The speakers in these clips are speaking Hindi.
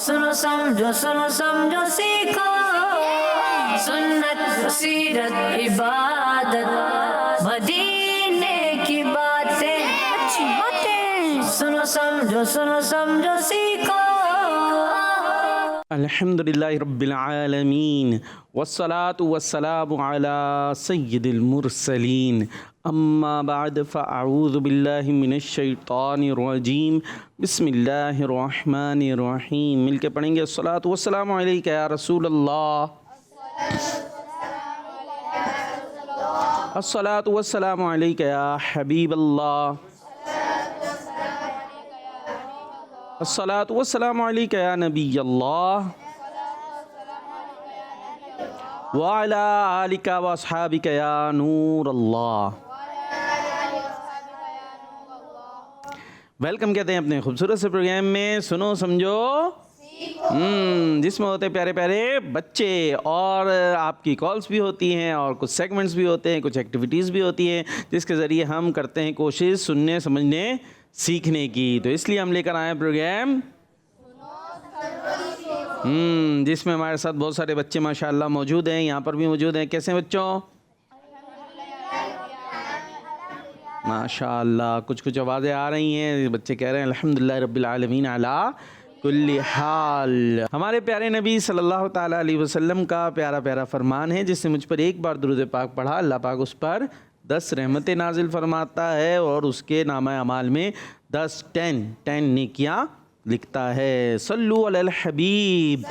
सुनो समझो सीखो सुन्नत सीरत इबादत मदीने की बातें अच्छी बातें सुनो समझो सीखो। अल्हम्दुलिल्लाहि रब्बिल आलमीन वस्सलातु वस्सलामु अला सय्यिदिल मुरसलीन अम्मा बाद फ़अऊज़ु बिल्लाहि मिनश शैतानिर रजीम बिस्मिल्लाहिर रहमानिर रहीम। मिलके पढ़ेंगे अस्सलातु वस्सलामु अलैका या रसूल अल्लाह, अस्सलातु वस्सलामु अलैका या हबीब अल्लाह, अस्सलातु वस्सलामु अलैका या नबी अल्लाह व अला आलिका व अस्हाबिका या नूर अल्लाह। वेलकम कहते हैं अपने खूबसूरत से प्रोग्राम में सुनो समझो जिसमें होते प्यारे प्यारे बच्चे और आपकी कॉल्स भी होती हैं और कुछ सेगमेंट्स भी होते हैं, कुछ एक्टिविटीज़ भी होती हैं जिसके ज़रिए हम करते हैं कोशिश सुनने समझने सीखने की। तो इसलिए हम लेकर आए प्रोग्राम जिसमें हमारे साथ बहुत सारे बच्चे माशाल्लाह मौजूद हैं, यहाँ पर भी मौजूद हैं। कैसे हैं बच्चों? माशाल्लाह कुछ कुछ आवाज़ें आ रही हैं, बच्चे कह रहे हैं अल्हम्दुलिल्लाह रब्बिल आलमीन अला कुल्ली हाल। हमारे प्यारे नबी सल्लल्लाहु ताला अलैहि वसल्लम का प्यारा प्यारा फरमान है, जिसने मुझ पर एक बार दुरूद पाक पढ़ा अल्लाह पाक उस पर 10 रहमतें नाजिल फरमाता है और उसके नामा अमाल में 10 नेकियां लिखता है। सल्लु अलल हबीब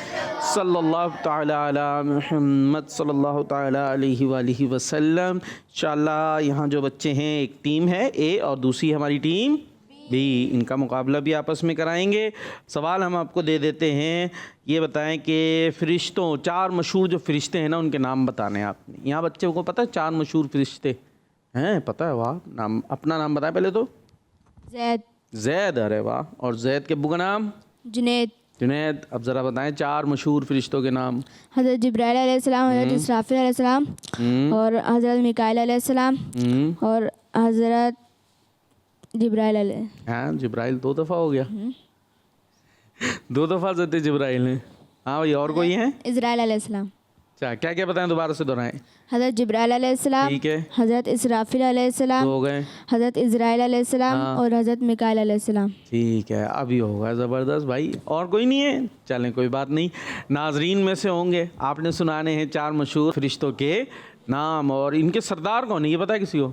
सल्लल्लाहु ताला अला मुहम्मद सल्लल्लाहु ताला अलैहि वालिहि वसल्लम। इंशाअल्लाह यहाँ जो बच्चे हैं एक टीम है ए और दूसरी हमारी टीम बी, इनका मुकाबला भी आपस में कराएंगे। सवाल हम आपको दे देते हैं, ये बताएं कि फ़रिश्तों 4 मशहूर जो फ़रिश्ते हैं ना उनके नाम बताने हैं आपने। यहाँ बच्चों को पता है 4 मशहूर फ़रिश्ते हैं? पता है? वाह, नाम अपना नाम बताएं पहले तो। जैद, अरे वाह। और जैद के अब्बू का नाम? जुनैद। अब ज़रा बताएं 4 मशहूर फ़रिश्तों के नाम। हज़रत जिब्राइल अलैहिस्सलाम, हज़रत इसराफिल अलैहिस्सलाम और हज़रत मिकाईल अलैहिस्सलाम और हज़रत जिब्राइल अलैहि। हाँ, जिब्राइल 2 दफ़ा हो गया। 2 दफ़ा हज़रत जिब्राइल हैं। हाँ भाई, और कोई है? इज़राइल अलैहिस्सलाम। अच्छा, क्या क्या बताएं, दोबारा से दोहराएं। हज़रत जिब्राइल अलैहिस्सलाम, ठीक है, हज़रत इसराफिल अलैहिस्सलाम, 2 हो गए। हज़रत इज़राइल अलैहिस्सलाम और हज़रत मिकाईल अलैहिस्सलाम। ठीक है, अभी होगा। ज़बरदस्त भाई। और कोई नहीं है? चलें कोई बात नहीं, नाजरीन में से होंगे। आपने सुनाने हैं 4 मशहूर फ़रिश्तों के नाम और इनके सरदार कौन है ये पता है किसी को?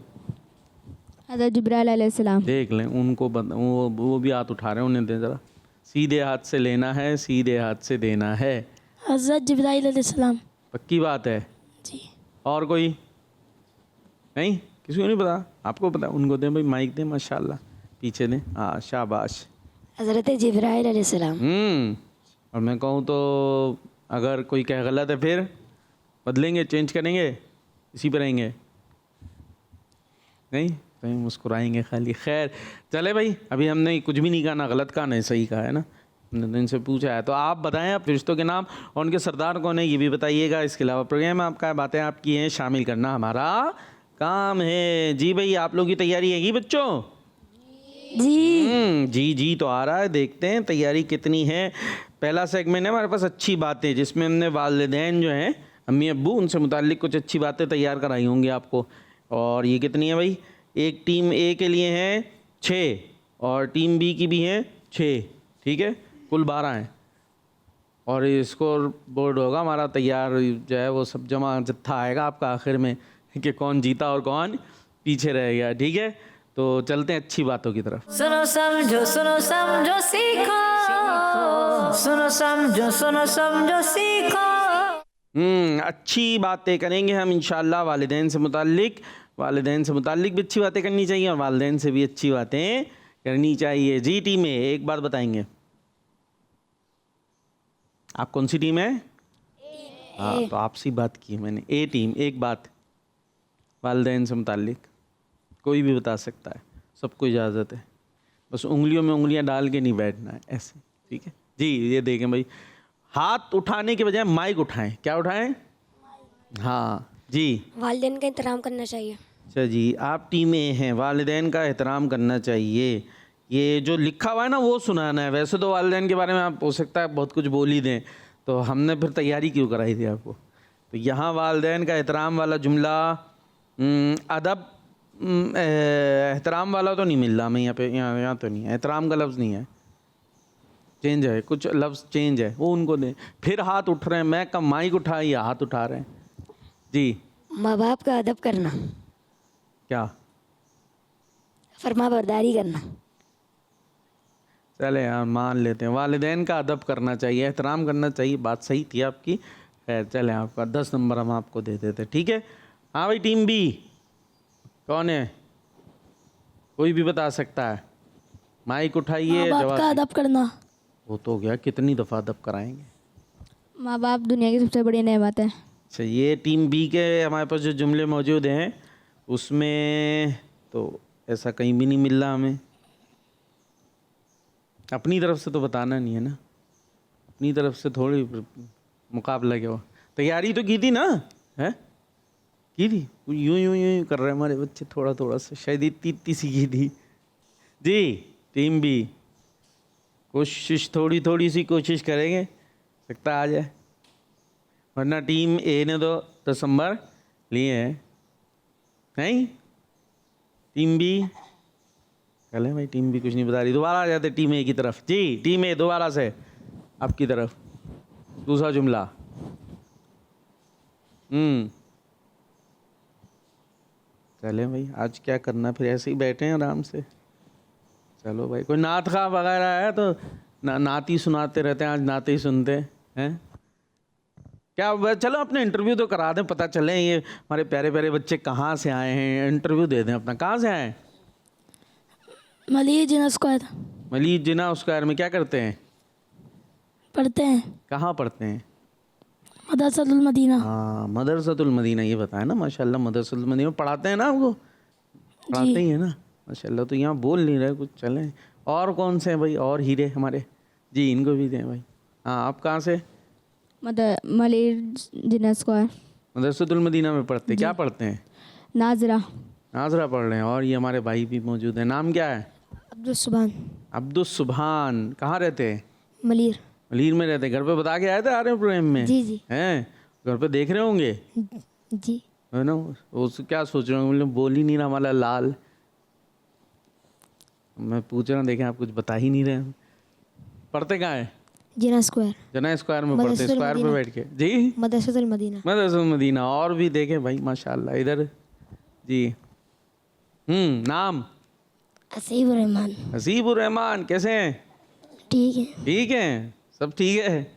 हज़रत जिब्राइल अलैहिस्सलाम। देख लें उनको, वो भी हाथ उठा रहे हैं, उन्हें दें ज़रा। सीधे हाथ से लेना है, सीधे हाथ से देना है। हज़रत जिब्राइल अलैहिस्सलाम। पक्की बात है जी। और कोई नहीं? किसी को नहीं पता? आपको पता? उनको दें भाई, माइक दें, माशाल्लाह पीछे दें। हाँ, शाबाश। हज़रत जिब्राइल अलैहिस्सलाम। और मैं कहूँ तो अगर कोई कहे गलत है फिर बदलेंगे, चेंज करेंगे, इसी पर रहेंगे? नहीं, कहीं मुस्कुराएंगे खाली। खैर चले भाई, अभी हमने कुछ भी नहीं कहा, ना गलत कहा ना सही कहा है ना, हमने तो इनसे पूछा है। तो आप बताएं आप फ़रिश्तों के नाम और उनके सरदार कौन है ये भी बताइएगा। इसके अलावा प्रोग्राम में आपका बातें आपकी हैं, शामिल करना हमारा काम है। जी भाई, आप लोगों की तैयारी है बच्चों? जी जी तो आ रहा है, देखते हैं तैयारी कितनी है। पहला सेगमेंट है हमारे पास अच्छी बातें, जिसमें हमने वालिदैन जो हैं अम्मी अब्बू उनसे मुताल्लिक कुछ अच्छी बातें तैयार कराई होंगी आपको। और ये कितनी है भाई? एक टीम ए के लिए हैं 6 और टीम बी की भी हैं 6, ठीक है, कुल 12 हैं। और स्कोर बोर्ड होगा हमारा तैयार, जो है वो सब जमा जत्था आएगा आपका आखिर में कि कौन जीता और कौन पीछे रह गया, ठीक है। तो चलते हैं अच्छी बातों की तरफ। सुनो समझो सीखो सुनो समझो सीखो। अच्छी बातें करेंगे हम इंशाल्लाह वालिदैन से मुताल्लिक भी अच्छी बातें करनी चाहिए और वालिदैन से भी अच्छी बातें करनी चाहिए। जी टीम में एक बात बताएंगे, आप कौन सी टीम है? हाँ, तो आपसी बात की मैंने। ए टीम, एक बात वालिदैन से मुताल्लिक कोई भी बता सकता है, सबको इजाज़त है, बस उंगलियों में उंगलियां डाल के नहीं बैठना है ऐसे, ठीक है जी। ये देखें भाई, हाथ उठाने के बजाय माइक उठाएं। क्या उठाएं? हाँ जी। वालिदैन का एहतराम करना चाहिए। अच्छा जी, आप टीम ए हैं, वालिदैन का एहतराम करना चाहिए। ये जो लिखा हुआ है ना वो सुनाना है। वैसे तो वालिदैन के बारे में आप हो सकता है बहुत कुछ बोल ही दें, तो हमने फिर तैयारी क्यों कराई थी आपको। तो यहाँ वालिदैन का एहतराम वाला जुमला, अदब एहतराम वाला तो नहीं मिल रहा हमें यहाँ पे, यहाँ तो नहीं है, एहतराम का लफ्ज़ नहीं है, चेंज है, कुछ लफ्ज़ चेंज है, वो उनको दें। फिर हाथ उठ रहे हैं, मैं कब माइक उठा या हाथ उठा रहे हैं जी। माँ बाप का अदब करना, क्या फरमा बरदारी करना। चले यार मान लेते हैं, वालिदैन का अदब करना चाहिए, एहतराम करना चाहिए, बात सही थी आपकी। खैर चले, आपका 10 नंबर हम आपको दे देते, ठीक है। हाँ भाई टीम बी कौन है, कोई भी बता सकता है, माइक उठाइए, माँ बाप का जवाब। अदब करना। वो तो हो गया, कितनी दफ़ा अदब कराएंगे। माँ बाप दुनिया की सबसे बड़ी नेमत है। अच्छा, ये टीम बी के हमारे पास जो जुमले मौजूद हैं उसमें तो ऐसा कहीं भी नहीं मिल रहा हमें। अपनी तरफ से तो बताना नहीं है ना, अपनी तरफ से थोड़ी मुकाबला क्या हुआ। तैयारी तो की थी ना, है की थी, यूं यूं यूं कर रहे हैं हमारे बच्चे, थोड़ा थोड़ा सा, शायद इतनी इतनी सी की थी जी। टीम बी कोशिश, थोड़ी थोड़ी सी कोशिश करेंगे, सकता आ जाए, वरना टीम ए ने तो 10 नंबर लिए हैं। नहीं, टीम बी चले भाई, टीम बी कुछ नहीं बता रही, दोबारा आ जाते टीम ए की तरफ जी। टीम ए दोबारा से आपकी तरफ, दूसरा जुमला। चले भाई, आज क्या करना, फिर ऐसे ही बैठे हैं आराम से। चलो भाई, कोई नात खा वगैरह है तो नात ही सुनाते रहते हैं, आज नाते ही सुनते हैं क्या। चलो अपने इंटरव्यू तो करा दें, पता चले ये हमारे प्यारे प्यारे बच्चे कहाँ से आए हैं, इंटरव्यू दे दें अपना। कहाँ से आए हैं? मलिक जिना स्क्वायर मलीद जिना स्क्वायर में क्या करते हैं, पढ़ते हैं। कहाँ पढ़ते हैं? मदरसतुल मदीना। हाँ, मदरसतुल मदीना, ये बताया ना माशाल्लाह, मदरसतुल मदीना में पढ़ाते हैं ना आपको, पढ़ाते ही है ना माशाल्लाह। तो यहाँ बोल नहीं रहे कुछ, चलें। और कौन से हैं भाई, और हीरे हमारे जी, इनको भी दें भाई। हाँ, आप कहाँ से? मलिक जिना स्क्वायर। मदरसतुल मदीना में पढ़ते, क्या पढ़ते हैं? नाजरा। नाजरा पढ़ रहे हैं। और ये हमारे भाई भी मौजूद हैं, नाम क्या है? अब्दुल सुभान। अब्दुल सुभान। कहाँ रहते हैं? मलीर। मलीर में रहते हैं। घर पे बता के आए थे आ रहे प्रोग्राम में? जी जी। हैं, घर पे देख रहे होंगे जी। है ना, वो क्या सोच रहे होंगे, बोल ही नहीं रहा हमारा लाल। मैं पूछ रहा हूँ, देखें आप कुछ बता ही नहीं रहे। पढ़ते कहाँ है? जिना स्क्वायर। जना स्क्वायर में पढ़ते, स्क्वायर पे बैठ के जी। मदरसतुल मदीना। मदरसतुल मदीना। और भी देखें भाई माशाल्लाह इधर जी। नाम? हसीबुर रहमान। हसीबुर रहमान। कैसे हैं? ठीक है। ठीक है, सब ठीक है।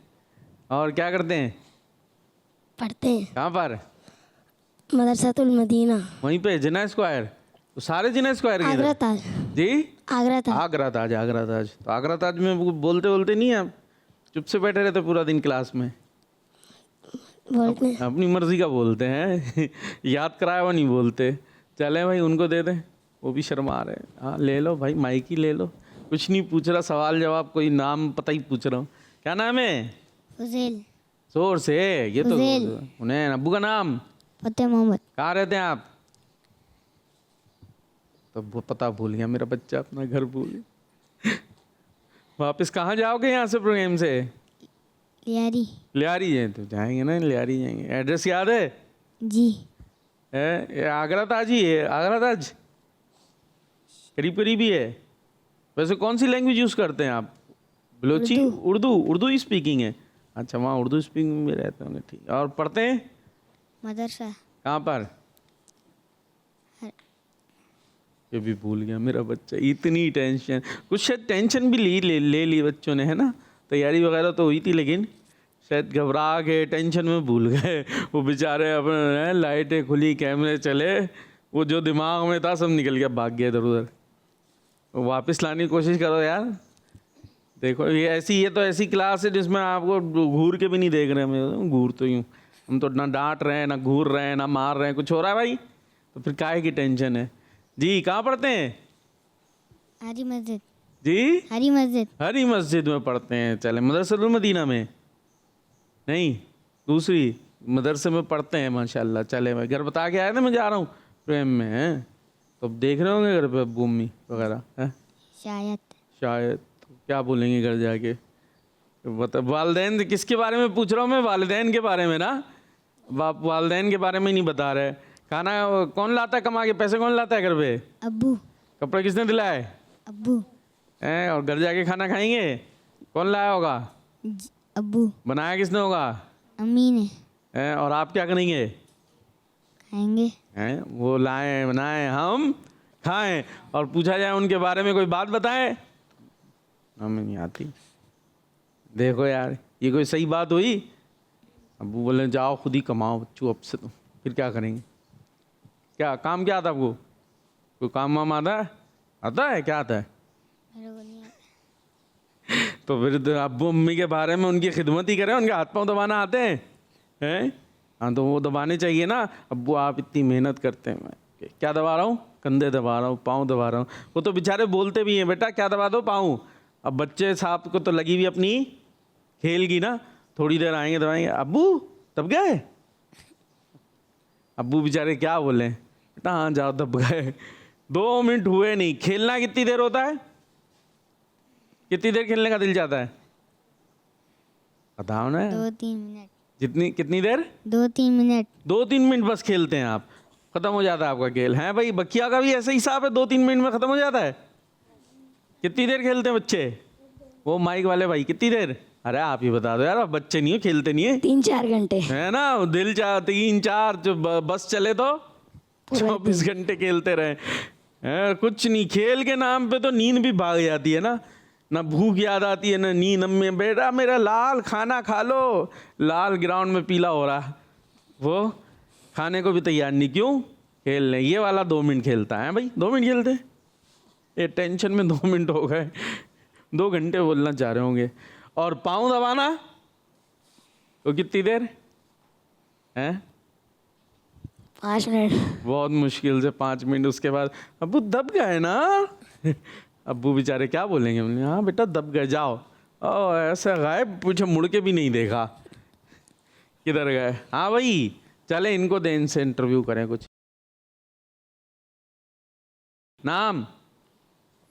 और क्या करते हैं? पढ़ते हैं। कहाँ पर? मदरसतुल मदीना। वहीं पे जिना स्क्वायर। तो सारे जिना स्क्वायर के आगरा इधर? ताज। जी, आगरा ताज। आगरा ताज। आगरा ताज, तो आगरा ताज में बोलते बोलते नहीं आप, चुप से बैठे रहते पूरा दिन क्लास में? बोलते हैं। अपनी मर्जी का बोलते हैं याद कराया हुआ नहीं बोलते। चले भाई, उनको दे दें, वो भी शर्मा रहे हैं। हाँ ले लो भाई, माइक ही ले लो। कुछ नहीं पूछ रहा, सवाल जवाब, कोई नाम पता ही पूछ रहा हूँ। क्या नाम है? फुज़ैल। जोर से, ये तो फुज़ैल। उन्हें। अब्बू का नाम? फतेह मोहम्मद। कहाँ रहते हैं आप? तो वो पता भूल गया मेरा बच्चा, अपना घर भूल गया। वापस कहाँ जाओगे यहाँ से, प्रोग्राम से? लियारी। लियारी है, तो जाएंगे ना, लियारी जाएंगे। एड्रेस याद है? जी। ये आगरा ताज ही है, आगरा ताज करीब करीब ही है। वैसे कौन सी लैंग्वेज यूज़ करते हैं आप? बलोची? उर्दू? उर्दू ही स्पीकिंग है। अच्छा, वहाँ उर्दू स्पीकिंग में रहते होंगे, ठीक। और पढ़ते हैं मदरसा। कहाँ पर? ये भी भूल गया मेरा बच्चा, इतनी टेंशन। कुछ शायद टेंशन भी ले ली बच्चों ने, है ना। तैयारी वगैरह तो हुई थी, लेकिन शायद घबरा के टेंशन में भूल गए। वो बेचारे अपने, लाइटें खुली, कैमरे चले, वो जो दिमाग में था सब निकल गया, भाग गया इधर उधर। वापस लाने की कोशिश करो यार। देखो ये तो ऐसी क्लास है जिसमें आपको घूर के भी नहीं देख रहे हैं। घूर तो यूँ, हम तो ना डांट रहे हैं, ना घूर रहे हैं, ना मार रहे हैं, कुछ हो रहा है भाई, तो फिर काहे की टेंशन है जी। कहाँ पढ़ते हैं? हरी मस्जिद। जी, हरी मस्जिद। हरी मस्जिद में पढ़ते हैं। चले, मदरसतुल मदीना में नहीं, दूसरी मदरसे में पढ़ते हैं माशाल्लाह। चले भाई, घर बता के आए थे मैं जा रहा हूँ प्रेम में, हैं तो अब देख रहे होंगे घर पे अब्बू अम्मी वगैरह, हैं शायद। शायद। क्या बोलेंगे घर जाके? बता, वालिदैन किसके बारे में पूछ रहा हूँ मैं? वालिदैन के बारे में ना। बाप वालिदैन के बारे में नहीं बता रहे। खाना कौन लाता है कमा के? पैसे कौन लाता है घर पे? अब्बू। कपड़े किसने दिलाए? अब्बू। हैं? और घर जाके खाना खाएंगे? कौन लाया होगा? अब्बू। बनाया किसने होगा? अम्मी ने। हैं? और आप क्या करेंगे? खाएंगे। हैं? वो लाए बनाए हम खाएं। और पूछा जाए उनके बारे में कोई बात बताएं, हमें नहीं आती। देखो यार, ये कोई सही बात हुई? अब्बू बोले जाओ खुद ही कमाओ बच्चों अब से। तो फिर क्या करेंगे? क्या काम क्या आता है आपको? कोई काम वाम आता है? आता है? क्या आता है? मेरे को नहीं आता। तो फिर तो अब्बू अम्मी के बारे में उनकी खिदमत ही करें। उनके हाथ पाँव दबाना आते हैं? हैं? हाँ तो वो दबाने चाहिए ना। अब्बू आप इतनी मेहनत करते हैं, मैं क्या दबा रहा हूँ? कंधे दबा रहा हूँ, पाँव दबा रहा हूँ। वो तो बेचारे बोलते भी हैं बेटा क्या दबा दो? पाँव। अब बच्चे साहब को तो लगी हुई अपनी खेल की ना, थोड़ी देर आएंगे दबाएंगे, अब्बू दब गए। अब्बू बेचारे क्या बोले? बेटा हाँ जाओ दब गए। 2 मिनट हुए नहीं। खेलना कितनी देर होता है? कितनी देर खेलने का दिल चाहता है? बताओ ना। 2-3 मिनट। जितनी कितनी देर? 2-3 मिनट। 2-3 मिनट बस खेलते हैं आप, खत्म हो जाता है आपका खेल। है भाई, बखिया का भी ऐसा ही हिसाब है, 2-3 मिनट में खत्म हो जाता है। कितनी देर खेलते हैं बच्चे? वो माइक वाले भाई कितनी देर? अरे आप ही बता दो यार, आप बच्चे नहीं हो, खेलते नहीं है। 3-4 घंटे है ना, दिल चाह 3-4 जो बस चले तो 24 घंटे खेलते रहे। कुछ नहीं, खेल के नाम पे तो नींद भी भाग जाती है ना। ना भूख याद आती है ना नींद। अम्मी बेटा मेरा लाल खाना खा लो। लाल ग्राउंड में पीला हो रहा, वो खाने को भी तैयार नहीं। क्यों? खेल लें। ये वाला 2 मिनट खेलता है भाई, 2 मिनट खेलते। ये टेंशन में 2 मिनट हो गए, 2 घंटे बोलना चाह रहे होंगे। और पाँव दबाना तो कितनी देर है? 5 मिनट। बहुत मुश्किल से 5 मिनट। उसके बाद अब्बू दब गए ना। अब्बू बेचारे क्या बोलेंगे? बोले हाँ बेटा दब गए, जाओ। ओ ऐसा गायब, पूछे मुड़ के भी नहीं देखा किधर गए। हाँ भाई चले इनको दे, इनसे इंटरव्यू करें कुछ। नाम?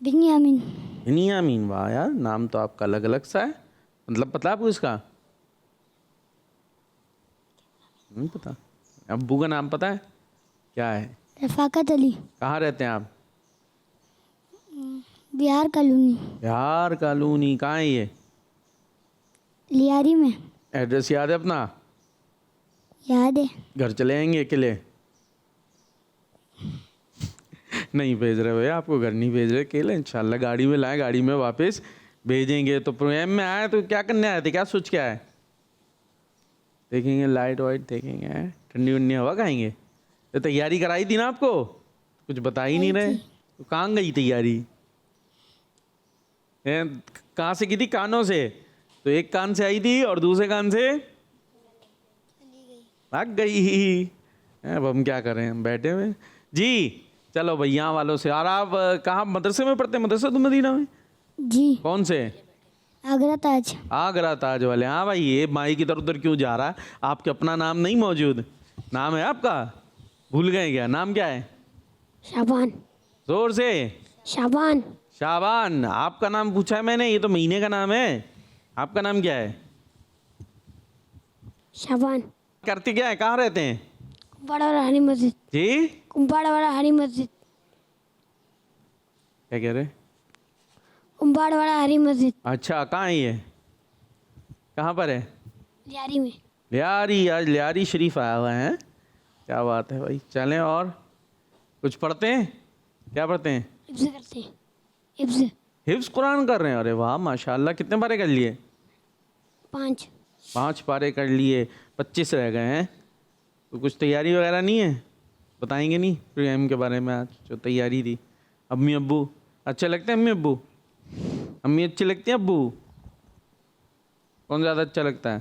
बिन्यामीन। बिन्यामीन। वाह यार, नाम तो आपका अलग अलग सा है। मतलब पता है आपको इसका? नहीं पता? अब्बू का नाम पता है क्या है? रफाकत अली। कहाँ रहते हैं आप? बिहार कॉलोनी। बिहार कॉलोनी। कहाँ है ये? लियारी में। एड्रेस याद है अपना? याद है। घर चले आएंगे अकेले? नहीं भेज रहे भैया, आपको घर नहीं भेज रहे अकेले। इंशाल्लाह गाड़ी में लाए, गाड़ी में वापस भेजेंगे। तो प्रोग्राम में आए तो क्या करने आए थे? क्या सोच के आए? देखेंगे लाइट वाइट देखेंगे, ठंडी वंडी हवा खाएंगे। तो तैयारी कराई थी ना आपको, कुछ बता ही नहीं रहे। तो कहाँ गई तैयारी? कहाँ से की थी? कानों से। तो एक कान से आई थी और दूसरे कान से भाग गई। अब हम क्या करें, हम बैठे हुए जी। चलो भैया वालों से। और आप कहाँ मदरसे में पढ़ते? मदरसा तो मदीना में? जी। कौन से? आगरा ताज। आगरा ताज वाले। हाँ भाई, ये माई की तरफ उधर क्यों जा रहा है? आपके अपना नाम नहीं मौजूद? नाम है आपका? भूल गए क्या? नाम क्या है? शाबान। जोर से। शाबान। शाबान। आपका नाम पूछा है मैंने, ये तो महीने का नाम है। आपका नाम क्या है? शाबान। करते क्या है? कहाँ रहते हैं? बड़ा हरी मस्जिद। जी बड़ा हरी मस्जिद। क्या कह रहे? बड़ा हरी मस्जिद। अच्छा, कहाँ है ये? कहाँ पर है? लियारी में। लियारी। आज लियारी शरीफ आया हुआ है। क्या बात है भाई। चलें और कुछ पढ़ते हैं? क्या पढ़ते हैं? हिफ्ज़ करते हैं। हिफ्ज़। हिफ्ज़ कुरान कर रहे हैं? अरे वाह माशाल्लाह। कितने पारे कर लिए? 5। 5 पारे कर लिए, 25 रह गए हैं। तो कुछ तैयारी वगैरह नहीं है? बताएंगे नहीं प्रोग्राम के बारे में आज जो तैयारी थी? अम्मी अब्बू अच्छे लगते हैं? अम्मी अब्बू? अम्मी अच्छी लगती है? अब्बू कौन ज़्यादा अच्छा लगता है?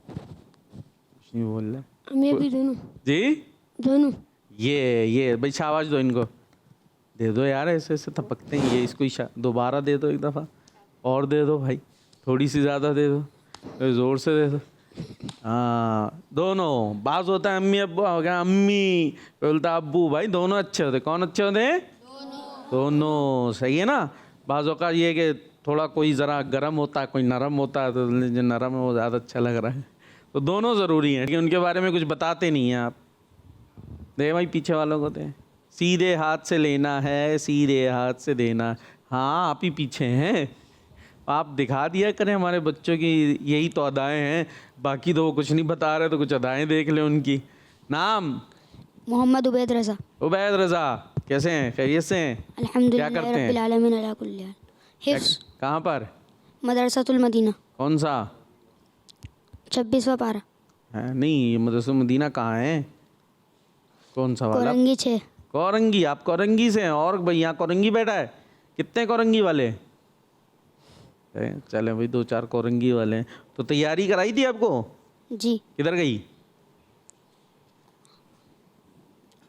कुछ नहीं बोल रहे। हमें भी दोनों। जी दोनों। ये भाई शाबाश दो इनको, दे दो यार। ऐसे ऐसे थपकते हैं ये। इसको दोबारा दे दो, एक दफ़ा और दे दो भाई, थोड़ी सी ज़्यादा दे दो, ज़ोर से दे दो। हाँ दोनों। बाज होता है अम्मी अब्बू, हो गया अम्मी, बोलता अब्बू। भाई दोनों अच्छे होते। कौन अच्छे होते हैं? दोनों सही है ना। बाज़ औक़ात ये है कि थोड़ा कोई ज़रा गर्म होता है, कोई नरम होता है, तो जो नरम है वो ज़्यादा अच्छा लग रहा है। तो दोनों ज़रूरी हैं, लेकिन उनके बारे में कुछ बताते नहीं हैं आप। दे भाई पीछे वालों को दे। सीधे हाथ से लेना है, सीधे हाथ से देना। हाँ आप ही पीछे हैं, आप दिखा दिया करें हमारे बच्चों की यही तो अदाएँ हैं, बाकी तो वो कुछ नहीं बता रहे, तो कुछ अदाएँ देख लें उनकी। नाम? मोहम्मद उबैद रज़ा। उबैद रज़ा, कैसे हैं, खैरियत से हैं? अल्हम्दुलिल्लाह क्या करते हैं? रब्बिल आलमीन अला कुल्ली हाल। हिफ्ज़ कहाँ पर? मदरसतुल मदीना कौन सा 26वां पारा है? नहीं ये मदरसा मदीना कहाँ है, कौन सा वाला? कोरंगी 6। कोरंगी? आप कोरंगी से हैं? और भाई यहाँ कोरंगी बैठा है, कितने कोरंगी वाले? चले भाई 2-4 कोरंगी वाले हैं। तो तैयारी कराई थी आपको? जी। किधर गई?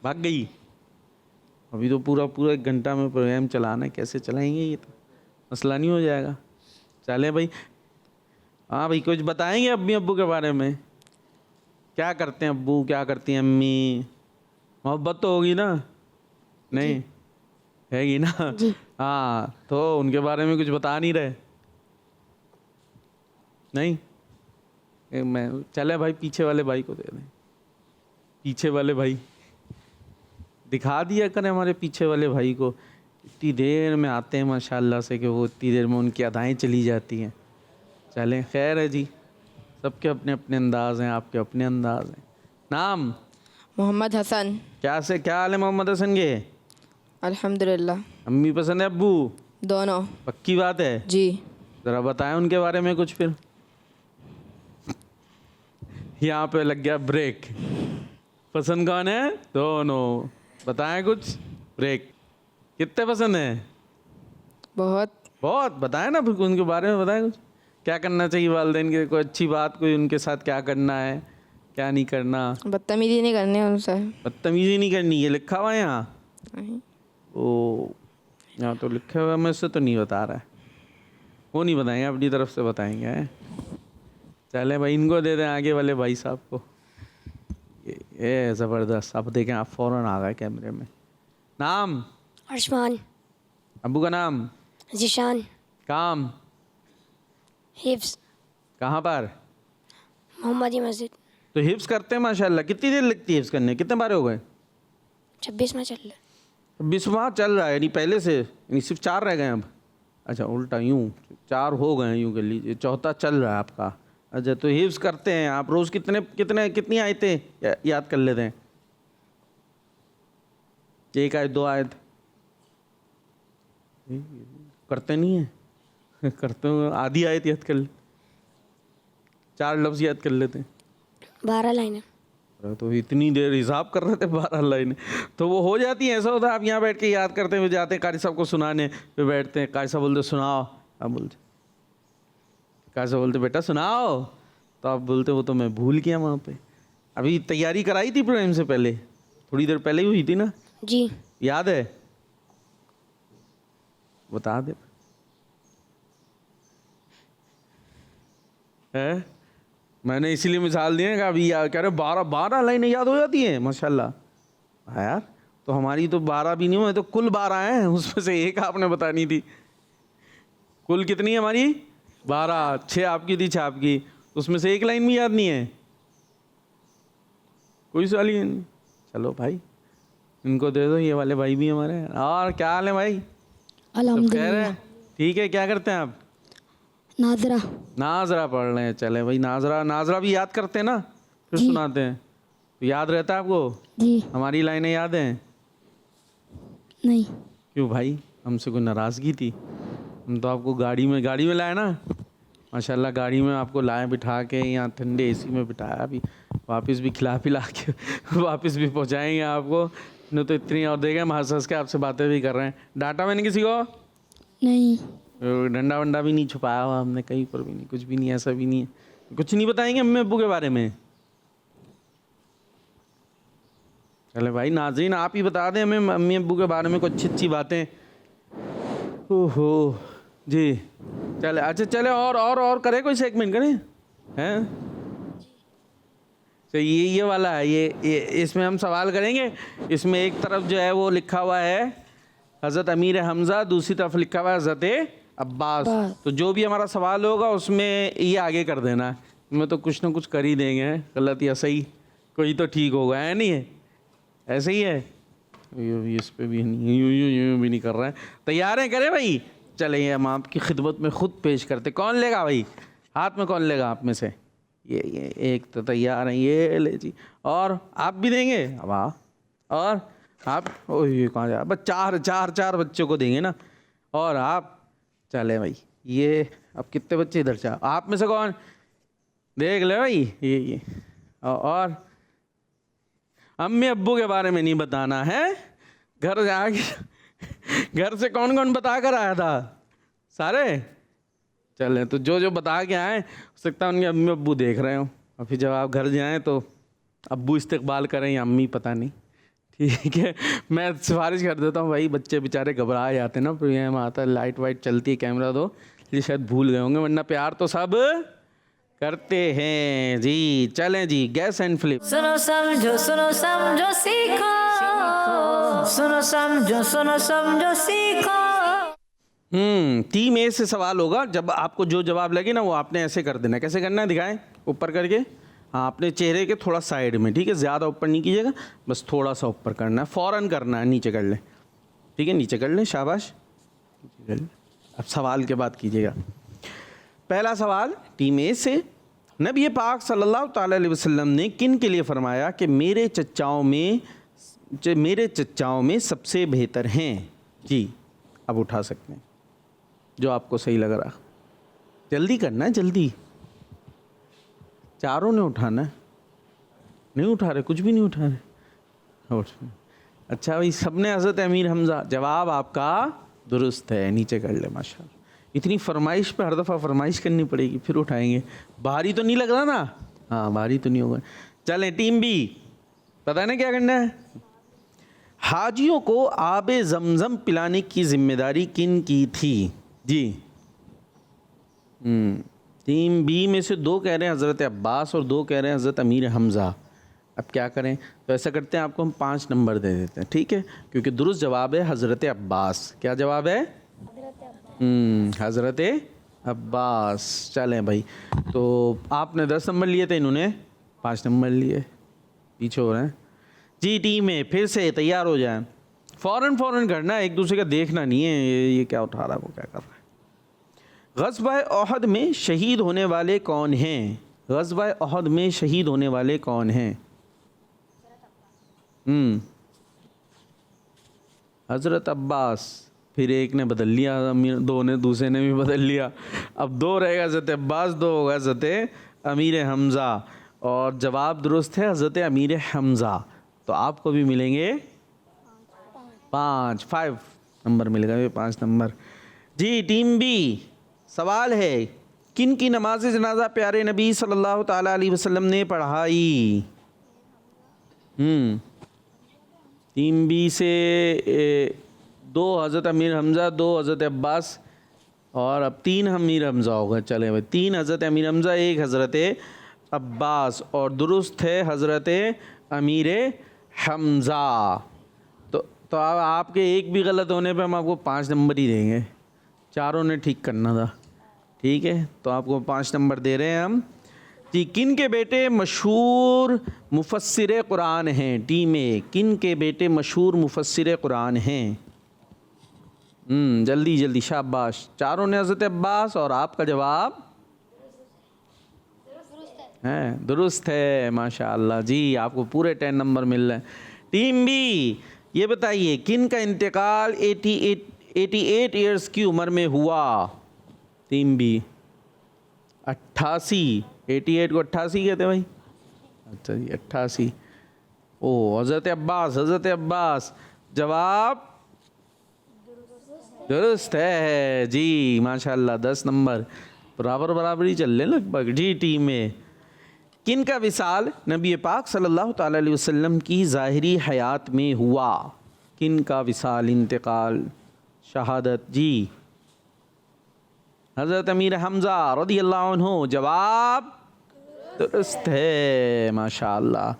भाग गई? अभी तो पूरा 1 घंटा में प्रोग्राम चलाना है, कैसे चलाएंगे, ये तो मसला नहीं हो जाएगा। चले भाई, हाँ भाई कुछ बताएंगे अम्मी अब्बू के बारे में? क्या करते हैं अब्बू, क्या करती हैं अम्मी? मोहब्बत तो होगी ना? नहीं हैगी ना? जी। हाँ, तो उनके बारे में कुछ बता नहीं रहे? नहीं मैं चले भाई पीछे वाले भाई को दे दें। पीछे वाले भाई दिखा दिया करें हमारे पीछे वाले भाई को, इतनी देर में आते हैं माशाल्लाह से कि वो इतनी देर में उनकी अदाएँ चली जाती हैं। चलें खैर है जी, सबके अपने अपने अंदाज़ हैं, आपके अपने अंदाज़ हैं। नाम? मोहम्मद हसन। क्या हाल है मोहम्मद हसन के? अल्हम्दुलिल्लाह। अम्मी पसंद है अब्बू? दोनों। पक्की बात है? जी। ज़रा बताएं उनके बारे में कुछ फिर। यहाँ पे लग गया ब्रेक। पसंद कौन है? दोनों। बताएं कुछ। ब्रेक। कितने पसंद हैं? बहुत। बहुत। बताएं ना फिर उनके बारे में, बताएं कुछ। क्या करना चाहिए वालिदैन के, कोई अच्छी बात, कोई उनके साथ क्या करना है, क्या नहीं करना? बदतमीजी नहीं करनी उनसे। बदतमीजी नहीं करनी, ये लिखा हुआ है यहाँ? नहीं। ओ यहाँ तो लिखा हुआ है, मैं इससे तो नहीं बता रहा है, वो नहीं बताएंगे, अपनी तरफ से बताएंगे हैं? चले भाई इनको दे दें आगे वाले भाई साहब को। ये ज़बरदस्त। अब देखें आप फ़ौरन आ गए कैमरे में। नाम? अरशमान। अबू का नाम? ज़ीशान। काम? हिफ्ज़ कहाँ पर? मोहम्मदी मस्जिद। तो हिफ्स करते हैं माशाल्लाह। कितनी देर लगती है हिफ्स करने, कितने बारे हो गए? 26 में चल रहा है। 20वां चल रहा है, यानी पहले से, यानी सिर्फ 4 रह गए अब। अच्छा उल्टा, यूँ 4 हो गए, यूँ कर लीजिए, चौथा चल रहा है आपका। अच्छा तो हिफ्स करते हैं आप रोज़ कितनी आयतें याद कर लेते हैं? 1 आयत 2 आयत करते नहीं है? करते हो आधी आयत याद कर ले, 4 लफ्ज़ याद कर लेते हैं। 12 लाइनें। तो इतनी देर हिसाब कर रहे थे 12 लाइनें, तो वो हो जाती है। ऐसा होता है आप यहाँ बैठ के याद करते हुए जाते हैं कारी साहब को सुनाने, फिर बैठते हैं, कारी साहब बोलते सुनाओ, आप बोलते, कारी साहब बोलते बेटा सुनाओ, तो आप बोलते वो तो मैं भूल गया वहाँ पे। अभी तैयारी कराई थी प्रोग्राम से पहले, थोड़ी देर पहले ही हुई थी ना? जी। याद है? बता दे। है मैंने इसीलिए मिसाल दिए कि अभी कह रहे 12 लाइनें याद हो जाती हैं माशाल्लाह। हाँ यार, तो हमारी तो 12 भी नहीं हुई, तो कुल 12 हैं, उसमें से एक आपने बतानी थी। कुल कितनी है हमारी? 12, 6 आपकी थी, 6 आपकी, उसमें से एक लाइन भी याद नहीं है, कोई सवाल ही नहीं। चलो भाई इनको दे दो, ये वाले भाई भी हमारे। और क्या हाल है भाई? अल्हम्दुलिल्लाह। ठीक है। क्या करते हैं आप? नाजरा। नाजरा पढ़ रहे हैं। चले भाई नाजरा भी याद करते हैं ना, फिर सुनाते हैं, तो याद रहता है आपको? जी। हमारी लाइनें याद हैं? नहीं। क्यों भाई, हमसे कोई नाराज़गी थी? हम तो आपको गाड़ी में लाए ना माशाल्लाह, गाड़ी में आपको लाए बिठा के, यहाँ ठंडे एसी में बिठाया, अभी वापस भी खिला पिला के वापस भी पहुँचाएंगे आपको। न तो इतनी और देखें हम हंस के आपसे बातें भी कर रहे हैं। डांटा मैंने किसी को? नहीं। डंडा वंडा भी नहीं छुपाया हुआ हमने कहीं पर भी नहीं, कुछ भी नहीं, ऐसा भी नहीं है। कुछ नहीं बताएंगे अम्मी अब्बू के बारे में? चले भाई नाज़रीन आप ही बता दें हमें अम्मी अब्बू के बारे में कुछ अच्छी बातें। ओहो जी चले। अच्छा चले और करें, कोई सेगमेंट करें हैं? तो ये वाला है, ये इसमें हम सवाल करेंगे। इसमें एक तरफ जो है वो लिखा हुआ है हज़रत अमीर हमज़ा, दूसरी तरफ लिखा हुआ है हज़रत अब्बास। तो जो भी हमारा सवाल होगा उसमें ये आगे कर देना, मैं तो कुछ ना कुछ कर ही देंगे, गलत या सही कोई तो ठीक होगा, है नहीं है? ऐसे ही है, इस पे भी नहीं, यूँ भी नहीं कर रहा है। तैयार हैं? करें भाई? चलिए हम आपकी खिदमत में ख़ुद पेश करते। कौन लेगा भाई हाथ में, कौन लेगा आप में से? ये एक तो तैयार है, ये ले जी। और आप भी देंगे? वाह। और आप? ओ ये कहाँ जा, बस चार बच्चों को देंगे ना। और आप? चले भाई, ये अब कितने बच्चे इधर चार, आप में से कौन? देख ले भाई ये और अम्मी अब्बू के बारे में नहीं बताना है, घर जाके घर से कौन कौन बता कर आया था? सारे? चले, तो जो बता के आए, हो सकता है उनके अम्मी अब्बू देख रहे हो, और फिर जब आप घर जाएँ तो अब्बू इस्तकबाल करें या अम्मी, पता नहीं। ठीक है, मैं सिफारिश कर देता हूँ भाई, बच्चे बेचारे घबरा जाते ना, फिर यहाँ आता लाइट वाइट चलती है, कैमरा दो, ये शायद भूल गए होंगे, वरना प्यार तो सब करते हैं जी। चलें जी, गैस एंड फ्लिप। सुनो समझो सीखो, सुनो समझो सीखो। टीम ए से सवाल होगा। जब आपको जो जवाब लगे ना वो आपने ऐसे कर देना। कैसे करना है दिखाएं? ऊपर करके, हाँ, अपने चेहरे के थोड़ा साइड में, ठीक है, ज़्यादा ऊपर नहीं कीजिएगा, बस थोड़ा सा ऊपर करना है, फ़ौरन करना है, नीचे कर लें, ठीक है, नीचे कर लें, शाबाश, नीचे कर लें। अब सवाल के बाद कीजिएगा। पहला सवाल टीम ए से, नबी पाक सल्लल्लाहु ताला अलैहि वसल्लम ने किन के लिए फरमाया कि मेरे चच्चाओं में सबसे बेहतर हैं? जी, अब उठा सकते हैं जो आपको सही लग रहा। जल्दी करना है, जल्दी, चारों ने उठाना है। नहीं उठा रहे, कुछ भी नहीं उठा रहे। अच्छा भाई, सबने हज़रत अमीर हमज़ा। जवाब आपका दुरुस्त है, नीचे कर ले। माशाल्लाह, इतनी फरमाइश पे हर दफ़ा फरमाइश करनी पड़ेगी, फिर उठाएंगे। भारी तो नहीं लग रहा ना? हाँ, भारी तो नहीं होगा। चलें, टीम बी, पता है ना क्या करना है? हाजियों को आबे ज़मज़म पिलाने की जिम्मेदारी किन की थी? जी, टीम बी में से 2 कह रहे हैं हज़रत अब्बास और 2 कह रहे हैं हज़रत अमीर हमज़ा। अब क्या करें? तो ऐसा करते हैं, आपको हम 5 नंबर दे देते हैं, ठीक है, क्योंकि दुरुस्त जवाब है हज़रत अब्बास। क्या जवाब है? हज़रत अब्बास। चलें भाई, तो आपने 10 नंबर लिए थे, इन्होंने 5 नंबर लिए, पीछे हो रहे हैं जी। टीम में फिर से तैयार हो जाएं, फ़ौरन करना है, एक दूसरे का देखना नहीं है, ये क्या उठा रहा है, वो क्या कर रहा है। ग़ज़वा ओहद में शहीद होने वाले कौन हैं? ग़ज़वा ओहद में शहीद होने वाले कौन हैं? हज़रत अब्बास। फिर एक ने बदल लिया, 2 ने, दूसरे ने भी बदल लिया। अब 2 रहेगा हज़रत अब्बास, 2 होगा हज़रत अमीर हमज़ा, और जवाब दुरुस्त है हज़रत अमीर हमज़ा। तो आपको भी मिलेंगे 5 नंबर मिलेगा, ये 5 नंबर जी। टीम बी, सवाल है, किन की नमाज जनाजा प्यारे नबी सल्लल्लाहु ताला अलैहि वसल्लम ने पढ़ाई? टीम बी से 2 हज़रत अमीर हमज़ा, 2 हज़रत अब्बास, और अब 3 अमीर हमज़ा होगा। चले भाई, 3 हज़रत अमीर हमज़ा, 1 हज़रत अब्बास, और दुरुस्त है हज़रत अमीर हमज़ा। तो अब आपके एक भी गलत होने पे हम आपको 5 नंबर ही देंगे, चारों ने ठीक करना था, ठीक है, तो आपको 5 नंबर दे रहे हैं हम जी। किन के बेटे मशहूर मुफस्सिर कुरान हैं? टीम ए, किन के बेटे मशहूर मुफस्सिर कुरान हैं? जल्दी, शाबाश। चारों ने हज़रत अब्बास, और आपका जवाब है दुरुस्त है, माशाअल्लाह जी, आपको पूरे 10 नंबर मिल रहे हैं। टीम बी, ये बताइए, किन का इंतकाल 88 ईयर्स की उम्र में हुआ? टीम बी 88, 88 को 88 कहते हैं भाई। अच्छा जी, 88। ओ, हज़रत अब्बास। जवाब दुरुस्त है जी, माशाल्लाह, 10 नंबर, बराबरी चल रहे लगभग जी। टीम में किन का विसाल नबी पाक सल्लल्लाहु ताला अलैहि वसल्लम की ज़ाहिरी हयात में हुआ? किन का विसाल, इंतकाल, शहादत? जी, हज़रत अमीर हमज़ा रज़ियल्लाहु अन्हु। जवाब दुरुस्त है, माशाअल्लाह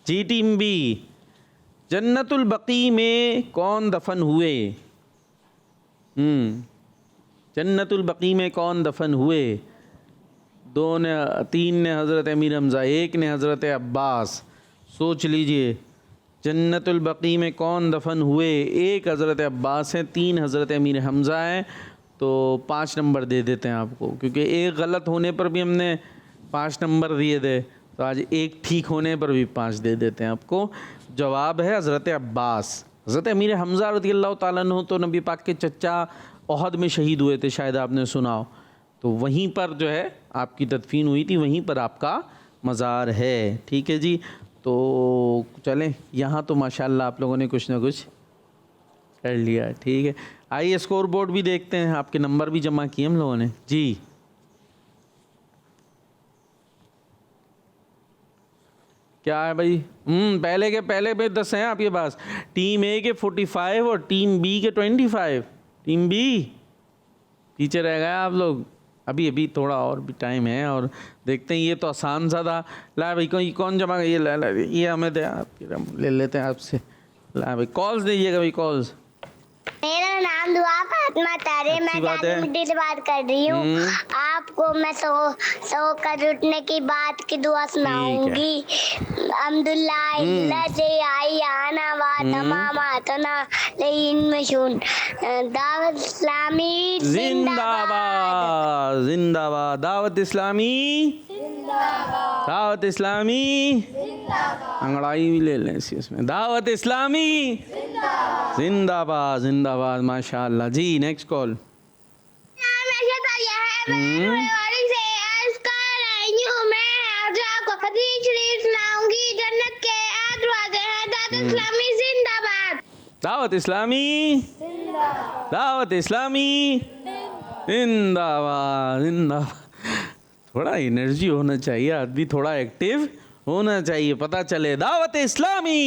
जी। टीम बी, जन्नतुल बकी में कौन दफन हुए? जन्नतुल बकी में कौन दफन हुए? 2 ने, 3 ने हज़रत अमीर हमज़ा, 1 ने हज़रत अब्बास। सोच लीजिए, जन्नतुल बकी में कौन दफन हुए? 1 हज़रत अब्बास हैं, 3 हज़रत अमीर हमज़ा हैं। तो 5 नंबर दे देते हैं आपको, क्योंकि एक गलत होने पर भी हमने 5 नंबर दिए थे, तो आज एक ठीक होने पर भी 5 दे देते हैं आपको। जवाब है हज़रत अब्बास। हज़रत अमीर हमज़ा रज़ियल्लाहु ताला अन्हु तो नबी पाक के चचा ओहद में शहीद हुए थे, शायद आपने सुना हो। तो वहीं पर जो है आपकी तदफीन हुई थी, वहीं पर आपका मज़ार है। ठीक है जी, तो चलें, यहाँ तो माशाल्लाह आप लोगों ने कुछ ना कुछ कर लिया। ठीक है, आइए स्कोर बोर्ड भी देखते हैं, आपके नंबर भी जमा किए हम लोगों ने जी। क्या है भाई? पहले के पहले पे 10 हैं आपके पास। टीम ए के 45 और टीम बी के 25। टीम बी पीछे रह गए आप लोग। अभी थोड़ा और भी टाइम है और देखते हैं। ये तो आसान सा था। ला भाई कौन जमा? ये ला ये हमें दे, आप ले लेते हैं आपसे। ला भाई कॉल्स दीजिएगा भाई, कॉल्स। मेरा नाम दुआ फातिमा तारे, मैं गाजीपुर से बात कर रही हूँ। आपको मैं सो कर उठने की बात की दुआ सुनाऊंगी। अब्दुल्लाह लजे आई आना वा तमामातना लेकिन मशहूर दावत इस्लामी जिंदाबाद जिंदाबाद। दावत इस्लामी जिंदाबाद। दावत इस्लामी अंगड़ाई भी ले लें इसमें। दावत इस्लामी जिंदाबाद जिंदाबाद। माशाअल्लाह जी। Next call. दावत इस्लामी दावत इस्लामी जिंदाबाद जिंदाबाद। थोड़ा एनर्जी होना चाहिए, आदमी थोड़ा एक्टिव होना चाहिए, पता चले। दावत इस्लामी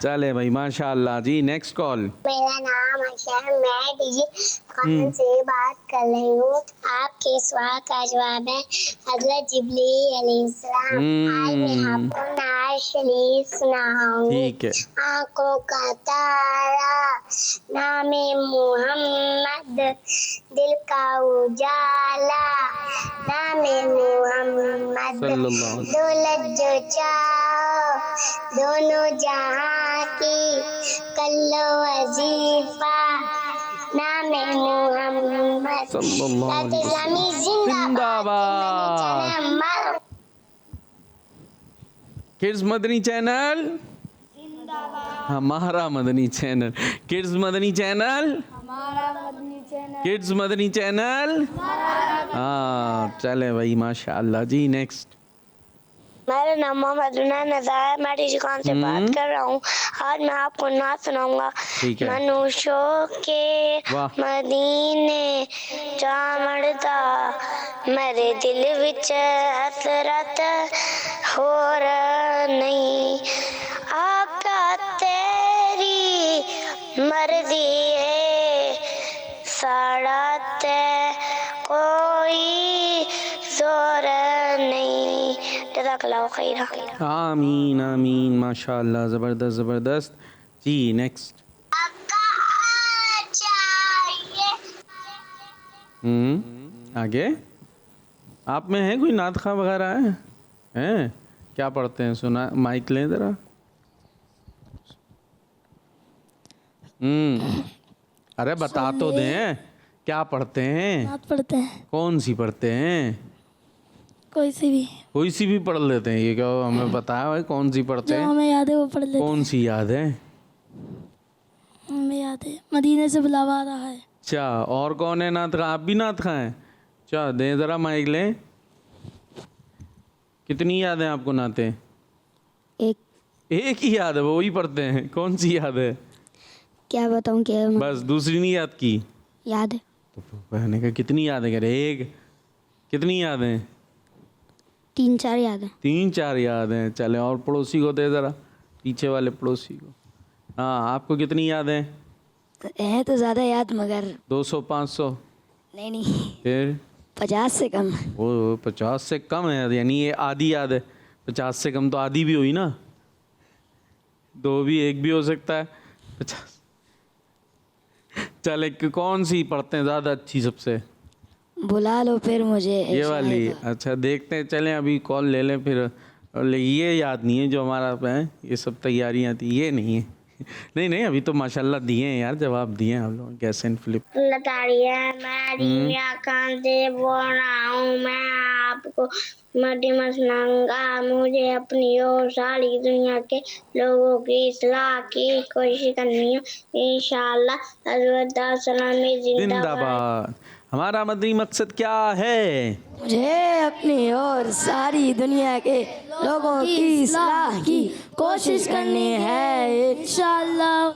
चले भाई, माशाअल्लाह जी। Next call. मेरा नाम अशर, मैं डीजी खान से बात कर रही हूँ। आपके सवाल का जवाब है हज़रत जिब्रील अलैहिस्सलाम। आज मैं आपको नात शरीफ सुनाऊंगी। ठीक है। आंखों का तारा, नामे मोहम्मद, दिल का उजाला, नामे मोहम्मद, दौलत जो चाहो दोनों जहां की, कल्लो वजीफा, नामे मोहम्मद, इस्लामी जिंदाबाद। किड्स मदनी चैनल हमारा Madani channel. Kids Madani channel kids Madani channel. हाँ चले भाई, माशाअल्लाह जी। नेक्स्ट। मेरा नाम मोहम्मद नज़ार, मैं डीजी खान से बात कर रहा हूँ। आज मैं आपको नात सुनाऊंगा। मनुष्यों के मदीने जा मरदा, मेरे दिल विच हसरत हो नहीं। आका तेरी मर्जी है, साड़ा ते कोई जोर नहीं। जज़ाकल्लाहु खैरा। आमीन आमीन। माशाअल्लाह, ज़बरदस्त ज़बरदस्त जी। नेक्स्ट। आगे आप में है कोई नात ख़्वाह वगैरह हैं? क्या पढ़ते हैं? सुना, माइक लें ज़रा। अरे बता तो दें, क्या पढ़ते हैं? नात पढ़ते हैं। कौन सी पढ़ते हैं? कोई सी भी पढ़ लेते हैं। ये क्या हमें बताया भाई, कौन सी पढ़ते हैं? हमें याद है वो पढ़ लेते हैं। कौन सी याद है? हमें याद है, मदीने से बुलावा आ रहा है। अच्छा, और कौन है नात खा? आप भी नात खाएं? अच्छा दें ज़रा माइक लें। कितनी याद है आपको नातें? एक ही याद है, वो ही पढ़ते हैं। कौन सी याद है? क्या बताऊं? क्या बस दूसरी नहीं याद की? याद है। तो कहने का कितनी याद है? कह रहे एक। कितनी याद है? 3-4 याद है। 3-4 याद हैं। चले, और पड़ोसी को दे ज़रा, पीछे वाले पड़ोसी को। हाँ, आपको कितनी याद है? तो ज़्यादा याद, मगर 200-500? नहीं। फिर 50 से कम। वो 50 से कम है, यानी ये आधी याद है। 50 से कम तो आधी भी हुई ना, 2 भी, 1 भी हो सकता है। 50 चल एक कौन सी पढ़ते हैं ज़्यादा अच्छी सबसे? बुला लो फिर मुझे ये वाली। अच्छा देखते हैं, चलें अभी कॉल ले लें फिर। ये याद नहीं है जो हमारा है, ये सब तैयारियां थी, ये नहीं है। नहीं नहीं, अभी तो माशाल्लाह दिए हैं यार, जवाब दिए हैं आप लोगों कैसे इन फ्लिप। लताड़िया मैं रीमिया खान से बोल रहा हूँ। मैं आपको मटी मसनंगा मुझे अपनी और सारी दुनिया के लोगों की इस्लाह की कोशिश करनी है इंशाअल्लाह। हज़रत सलाम में जिंदाबाद। जिंदाबाद। हमारा मदनी मकसद क्या है? मुझे अपनी और सारी दुनिया के लोगों की इस्लाह की कोशिश करनी है इंशाअल्लाह।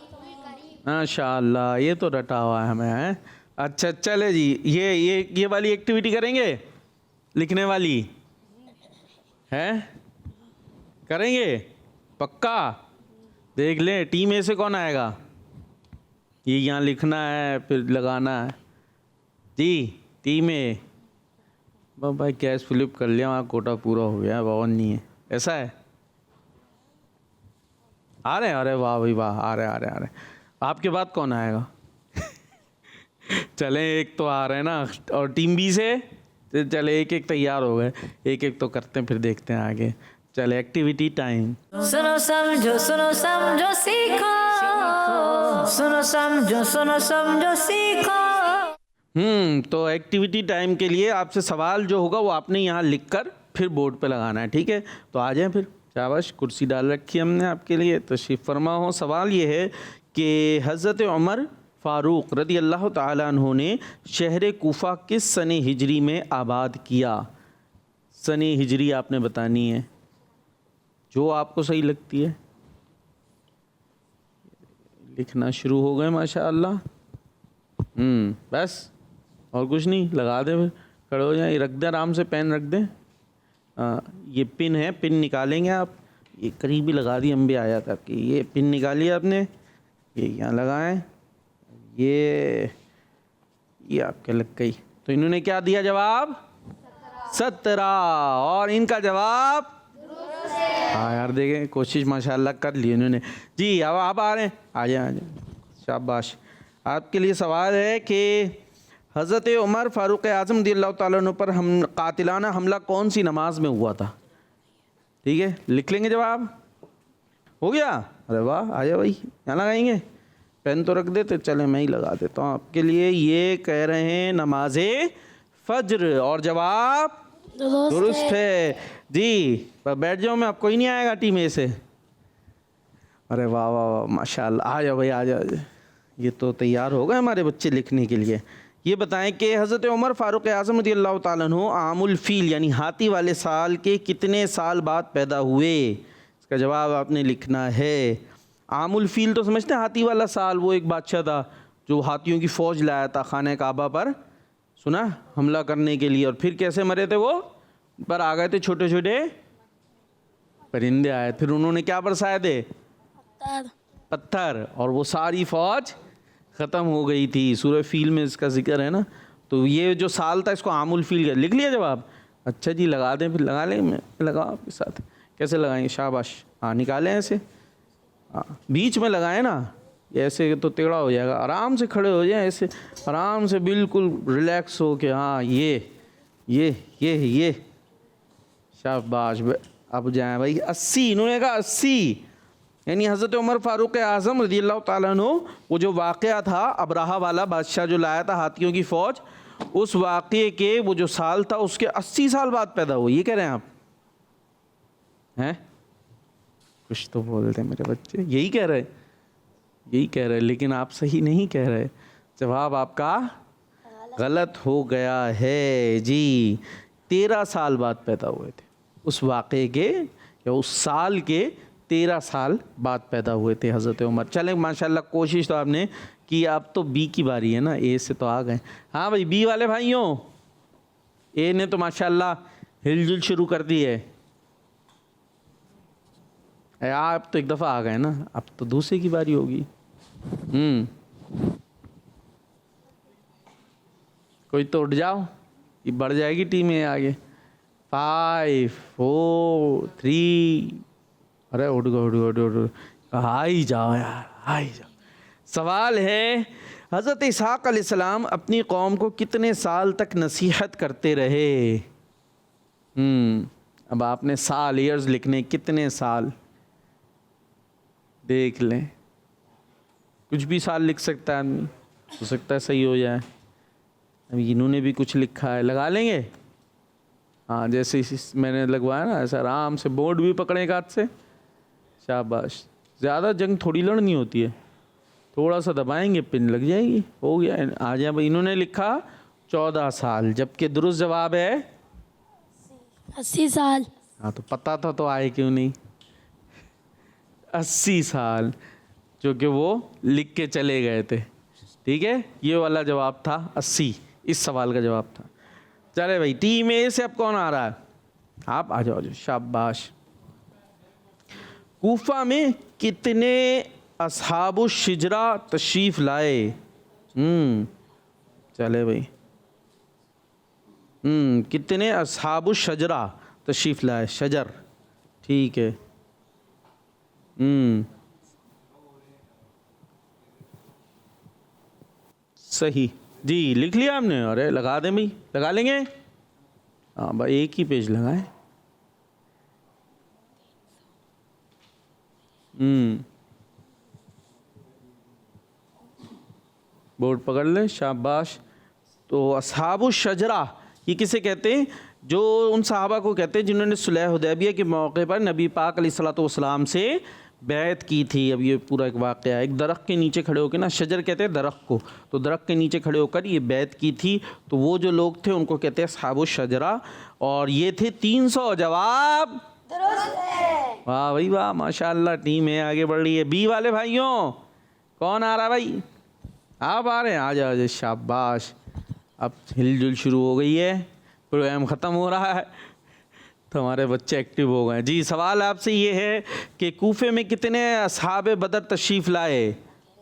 माशाअल्लाह, ये तो रटा हुआ है हमें है। अच्छा चले जी, ये वाली एक्टिविटी करेंगे, लिखने वाली है, करेंगे पक्का? देख लें टीम ए से कौन आएगा। ये यहाँ लिखना है फिर लगाना है जी। टीम ए भाई कैश फ्लिप कर लिया, वहाँ कोटा पूरा हो गया, बहुत नहीं है, ऐसा है। आ रहे हैं, अरे वाह भाई वाह, आ रहे। आपके बाद कौन आएगा? चले एक तो आ रहे हैं ना, और टीम बी से चले एक एक तैयार हो गए, एक एक तो करते हैं फिर देखते हैं आगे। चले एक्टिविटी टाइम। सुनो समझो सीखो, सुनो समझो सीखो। तो एक्टिविटी टाइम के लिए आपसे सवाल जो होगा वो आपने यहाँ लिखकर फिर बोर्ड पे लगाना है, ठीक है? तो आ जाएं फिर, शाबाश, कुर्सी डाल रखी हमने आपके लिए, तशरीफ़ फरमा हो। सवाल ये है कि हज़रत उमर फ़ारूक रदी अल्लाह ताला अन्हु ने शहर कूफ़ा किस सने हिजरी में आबाद किया? सने हिजरी आपने बतानी है, जो आपको सही लगती है। लिखना शुरू हो गए माशाअल्लाह। बस और कुछ नहीं, लगा दे फिर, खड़े हो जाए, रख दें आराम से, पेन रख दें। ये पिन है, पिन निकालेंगे आप, ये करीब ही लगा दी, हम भी आया था कि ये पिन निकालिए आपने, ये यहाँ लगाएं, ये आपके लग गई। तो इन्होंने क्या दिया जवाब? 17। और इनका जवाब हाँ यार, देखें कोशिश माशाल्लाह कर ली इन्होंने जी। अब आप आ रहे हैं, आ जाए, शाबाश। आपके लिए सवाल है कि हज़रत उमर फ़ारूक आज़म रज़ियल्लाहु ताला अन्हु पर कातिलाना हमला कौन सी नमाज में हुआ था? ठीक है, लिख लेंगे जवाब। हो गया? अरे वाह, आ जाए भाई, यहाँ लगाएंगे, पेन तो रख देते, चले मैं ही लगा देता हूँ आपके लिए। ये कह रहे हैं नमाज फज्र, और जवाब दुरुस्त है जी। पर बैठ जाओ, मैं, आपको ही नहीं आएगा टीम ए से। अरे वाह वाह वाह, माशाल्लाह, आ जाओ भाई, आ जाओ। ये तो तैयार हो गए हमारे बच्चे लिखने के लिए। ये बताएं कि हज़रत उमर फ़ारूक आज़म रज़ियल्लाहु ताला अन्हु आमुल फ़ील यानी हाथी वाले साल के कितने साल बाद पैदा हुए? इसका जवाब आपने लिखना है। आमुल फ़ील तो समझते हैं, हाथी वाला साल। वो एक बादशाह था जो हाथियों की फ़ौज लाया था खाने काबा पर, सुना, हमला करने के लिए। और फिर कैसे मरे थे वो? पर आ गए थे छोटे छोटे परिंदे आए, फिर उन्होंने क्या बरसाए थे? पत्थर, और वो सारी फ़ौज ख़त्म हो गई थी। सूरह फ़ील में इसका जिक्र है ना। तो ये जो साल था इसको आमुल फ़ील, लिख लिया जवाब। अच्छा जी, लगा दें, फिर लगा लें, मैं लगाओ आपके साथ। कैसे लगाएंगे? शाबाश, हाँ निकालें ऐसे, हाँ बीच में लगाएं ना, ऐसे तो टेढ़ा हो जाएगा। आराम से खड़े हो जाए, ऐसे आराम से बिल्कुल रिलैक्स हो के, हाँ ये शाबाश। अब जाएं भाई। 80, इन्होंने कहा 80, यानी हज़रत उमर फ़ारूक आज़म रज़ियल्लाहु ताला अन्हु, वो जो वाक़या था अबराहा वाला बादशाह जो लाया था हाथियों की फ़ौज, उस वाक़े के वो जो साल था उसके 80 साल बाद पैदा हुए। ये कह रहे हैं आप हैं? कुछ तो बोलते हैं मेरे बच्चे, यही कह रहे, लेकिन आप सही नहीं कह रहे। जवाब आपका गलत हो गया है जी। 13 साल बाद पैदा हुए थे, उस वाक़े के या उस साल के 13 साल बाद पैदा हुए थे हज़रत उमर। चलें माशाल्लाह, कोशिश तो आपने की। अब तो बी की बारी है ना, ए से तो आ गए। हाँ भाई, बी वाले भाइयों, ए ने तो माशाल्लाह हिलजुल शुरू कर दी है। आप तो एक दफ़ा आ गए ना, अब तो दूसरे की बारी होगी। कोई तो उठ जाओ, ये बढ़ जाएगी टीम में आगे। 5 4 3, अरे उठ गो, आ ही जाओ यार, आ ही जाओ। सवाल है हज़रत इसहाक़ अलैहिस्सलाम अपनी कौम को कितने साल तक नसीहत करते रहे? अब आपने साल ईयर्स लिखने, कितने साल देख लें, कुछ भी साल लिख सकता है आदमी, हो सकता है सही हो जाए। अभी इन्होंने भी कुछ लिखा है, लगा लेंगे। हाँ, जैसे मैंने लगवाया ना, ऐसा आराम से बोर्ड भी पकड़े एक हाथ से, शाबाश। ज़्यादा जंग थोड़ी लड़नी होती है, थोड़ा सा दबाएंगे पिन लग जाएगी, हो गया। आ जाए भाई, इन्होंने लिखा 14 साल, जबकि दुरुस्त जवाब है 80 साल। हाँ, तो पता था तो आए क्यों नहीं। 80 साल, जो कि वो लिख के चले गए थे। ठीक है, ये वाला जवाब था 80, इस सवाल का जवाब था। चले भाई, टीम ए से अब कौन आ रहा है? आप आ जाओ, शाबाश। कूफा में कितने असहाबुश शिजरा तशरीफ़ लाए? चले भाई, कितने असहाबुश शजरा तशरीफ़ लाए? शजर, ठीक है। सही जी, लिख लिया आपने? अरे लगा दें भाई, लगा लेंगे। हाँ भाई, एक ही पेज लगाए। बोर्ड पकड़ ले, शाबाश। तो असहाबुश शजरा ये किसे कहते हैं? जो उन सहाबा को कहते हैं जिन्होंने सुलह हुदैबिया के मौके पर नबी पाक अलैहिस्सलातु वस्सलाम से बैत की थी। अब ये पूरा एक वाक़या, एक दरख्त के नीचे खड़े होकर ना, शजर कहते हैं दरख्त को, तो दरख्त के नीचे खड़े होकर ये बैत की थी। तो वो जो लोग थे उनको कहते हैं असहाबुश शजरा। और ये थे 300 जवाब। वाह भाई वाह, माशाअल्लाह, टीम है आगे बढ़ रही है। बी वाले भाइयों, कौन आ रहा भाई? आप आ रहे हैं? आ जाओ, शाबाश। अब हिलजुल शुरू हो गई है, प्रोग्राम ख़त्म हो रहा है, तो हमारे बच्चे एक्टिव हो गए। जी, सवाल आपसे ये है कि कूफे में कितने असहाब बदर तशरीफ़ लाए?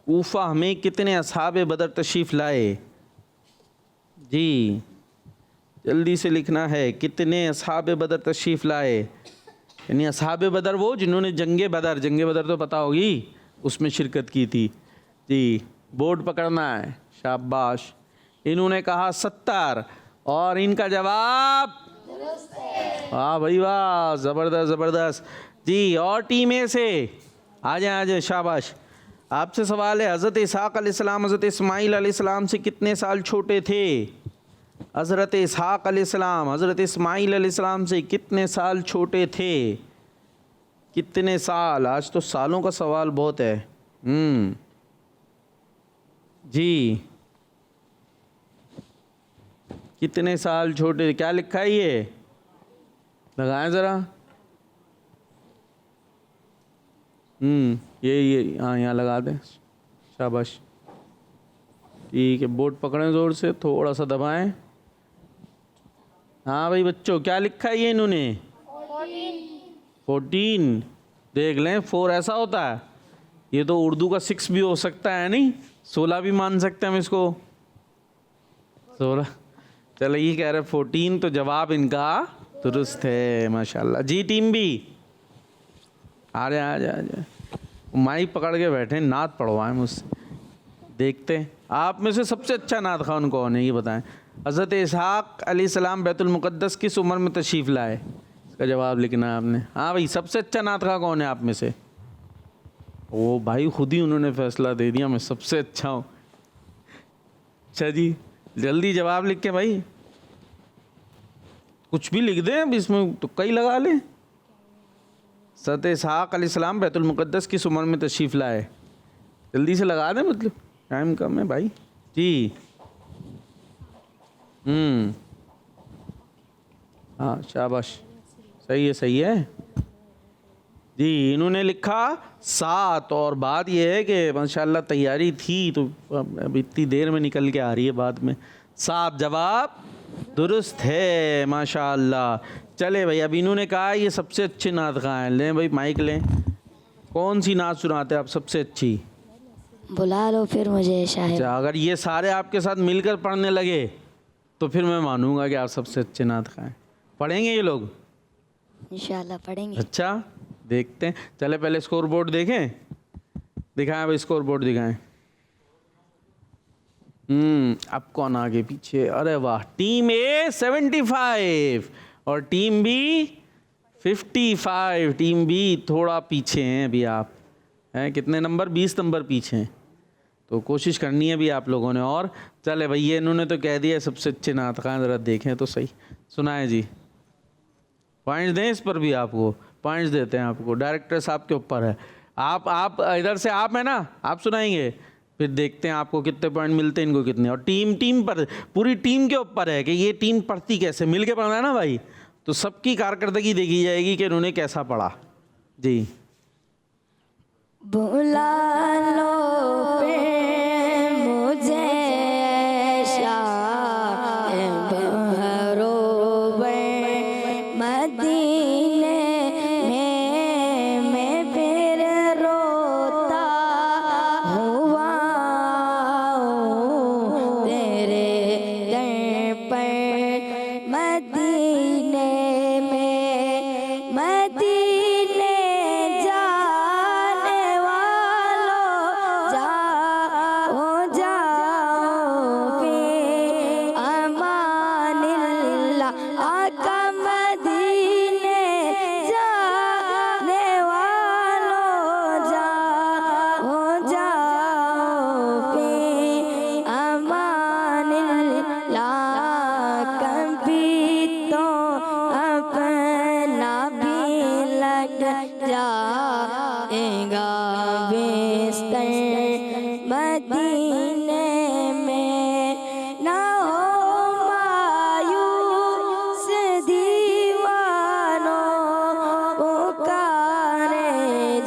कूफा में कितने असहाब बदर तशरीफ़ लाए? जी, जल्दी से लिखना है, कितने असहाब बदर तशरीफ़ लाए? यानी असहाब बदर वो जिन्होंने जंग बदर तो पता होगी, उसमें शिरकत की थी। जी, बोर्ड पकड़ना है, शाबाश। इन्होंने कहा 70 और इनका जवाब वाह भाई वाह, ज़बरदस्त ज़बरदस्त। जी, और टीम ए से आ जाए, शाबाश। आपसे सवाल है, हज़रत इसहाक़ अलैहिस्सलाम हज़रत इस्माईल अलैहिस्सलाम से कितने साल छोटे थे? हज़रत इसहाक़ अलैहिस्सलाम हज़रत इस्माईल अलैहिस्सलाम से कितने साल छोटे थे? कितने साल? आज तो सालों का सवाल बहुत है। जी, कितने साल छोटे? क्या लिखा है ये? लगाएं ज़रा। ये हाँ, यहाँ लगा दें, शाबाश। ठीक है, बोर्ड पकड़ें ज़ोर से, थोड़ा सा दबाएं। हाँ भाई बच्चों, क्या लिखा है ये इन्होंने? 14। देख लें, 4 ऐसा होता है, ये तो उर्दू का 6 भी हो सकता है, नहीं 16 भी मान सकते हैं हम इसको, 16। चलो, ये कह रहे 14, तो जवाब इनका दुरुस्त है, माशाल्लाह। जी, टीम भी आ जाए। माइक पकड़ के बैठे, नात पढ़वाएं मुझसे, देखते हैं आप में से सबसे अच्छा नात ख़वान कौन है, ये बताएं। हज़रत इसहाक़ अलैहिस्सलाम बैतुल मुक़द्दस किस उम्र में तशरीफ़ लाए? इसका जवाब लिखना है आपने। हाँ भाई, सबसे अच्छा नात ख़वान कौन है आप में से? ओ भाई, खुद ही उन्होंने फ़ैसला दे दिया, मैं सबसे अच्छा हूँ। अच्छा जी, जल्दी जवाब लिख के भाई, कुछ भी लिख दें, अब इसमें तो कई लगा लें। हज़रत इसहाक़ अलैहिस्सलाम बैतुल मुक़द्दस किस उम्र में तशरीफ़ लाए? जल्दी से लगा दें, मतलब टाइम कम है भाई। जी, हाँ, शाबाश, सही है। जी, इन्होंने लिखा 7, और बात यह है कि माशाल्लाह तैयारी थी, तो अब इतनी देर में निकल के आ रही है बाद में। 7 जवाब दुरुस्त है, माशाल्लाह। चले भाई, अब इन्होंने कहा ये सबसे अच्छे नात ख़वान हैं। लें भाई, माइक लें, कौन सी नात सुनाते हैं आप सबसे अच्छी? बुला लो फिर मुझे शायद। अच्छा, अगर ये सारे आपके साथ मिलकर पढ़ने लगे तो फिर मैं मानूंगा कि आप सबसे अच्छे नात ख़वान हैं। पढ़ेंगे ये लोग? इंशाल्लाह पढ़ेंगे। अच्छा, देखते हैं। चले पहले स्कोर बोर्ड देखें, दिखाएं भाई, स्कोर बोर्ड दिखाएं। अब कौन आगे पीछे? अरे वाह, टीम ए 75 और टीम बी 55। टीम बी थोड़ा पीछे हैं अभी आप, हैं कितने नंबर? 20 नंबर पीछे हैं। तो कोशिश करनी है भी आप लोगों ने। और चले भैया, इन्होंने तो कह दिया सबसे अच्छे नात खां, ज़रा देखें तो सही। सुनाए जी, पॉइंट्स दें इस पर भी, आपको पॉइंट्स देते हैं आपको, डायरेक्टर साहब के ऊपर है। आप इधर से आप है ना, आप सुनाएंगे, फिर देखते हैं आपको कितने पॉइंट मिलते हैं, इनको कितने। और टीम पर, पूरी टीम के ऊपर है कि ये टीम पढ़ती कैसे, मिल के पढ़ना है ना भाई। तो सबकी कारकर्दगी देखी जाएगी कि इन्होंने कैसा पढ़ा जी। बुला लो पे मुझे शाह बहरों मदीने में मैं फिर रोता हुआ हूँ तेरे दर पर मदीने में। मदीने जाने वालों जाओ जाओ फिर अमानिल्लाह। आका मदीने जाने वालों जाओ जाओ फिर अमानिल्लाह। कभी तो अपना भी लग जाएगा बिस्तर मदीने में। ना हो मायूस दीवानों पुकारे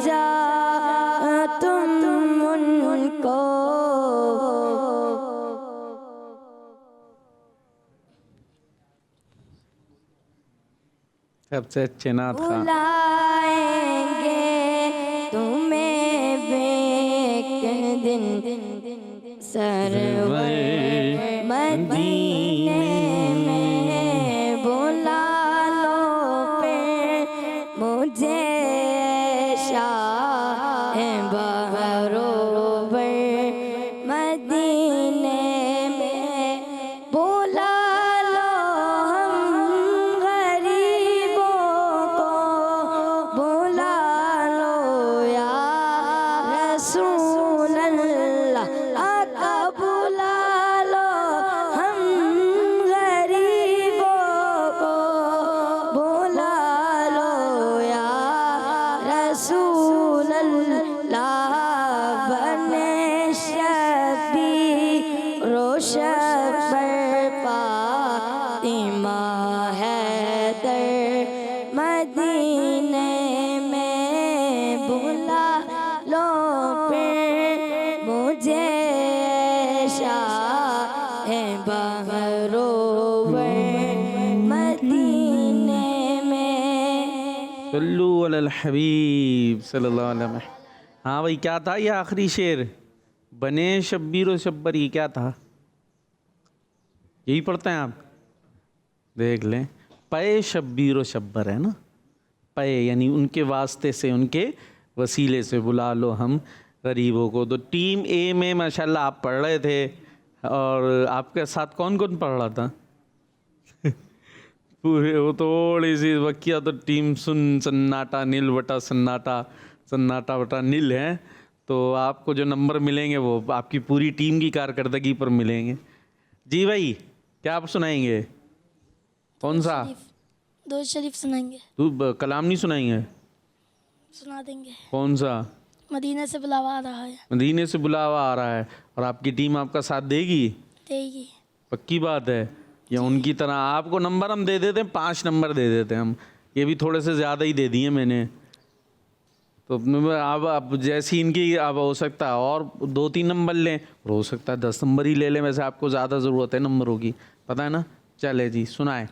जा तुम उनको। सबसे अच्छे नात खां। बुलाएंगे तुम्हें एक दिन सरवर मदीने में। बुला लो फिर मुझे शाह बहरों मदीने में। बुला लो हम गरीबों को, बुला लो या रसूल अल्लाह। आका बुला लो हम गरीबों को, बुला लो या रसूल अल्लाह। बने शबी रोशन फातिमा हैदर मदीने में। बुला लो फिर मुझे शाह बहरों मदीने में। सल्लू अलल हबीब सल्लल्लाहु अलैहि वसल्लम। हाँ भाई, क्या था ये आखिरी शेर? बने शब्बीर व शब्बर, ये क्या था? यही पढ़ते हैं आप, देख लें। पए शब्बीर व शब्बर है ना, पए यानी उनके वास्ते से, उनके वसीले से बुला लो हम गरीबों को। तो टीम ए में माशाल्लाह आप पढ़ रहे थे, और आपके साथ कौन कौन पढ़ रहा था? पूरे वो थोड़ी सी वकिया तो टीम सुन सन्नाटा नील बटा सन्नाटा, सन्नाटा बटा नील है। तो आपको जो नंबर मिलेंगे वो आपकी पूरी टीम की कारकर्दगी पर मिलेंगे। जी भाई, क्या आप सुनाएंगे? कौन सा? दो शरीफ सुनाएंगे। तू कलाम नहीं सुनाएंगे? सुना देंगे। कौन सा? मदीने से बुलावा आ रहा है। मदीने से बुलावा आ रहा है। और आपकी टीम आपका साथ देगी? देगी। पक्की बात है? या उनकी तरह आपको नंबर हम दे देते हैं, 5 नंबर दे देते हैं हम, ये भी थोड़े से ज़्यादा ही दे दिए मैंने। तो अब जैसी इनकी, अब हो सकता है और 2-3 नंबर लें, और हो सकता है 10 नंबर ही ले लें। वैसे आपको ज़्यादा ज़रूरत है नंबरों की, पता है ना। चले जी, सुनाए।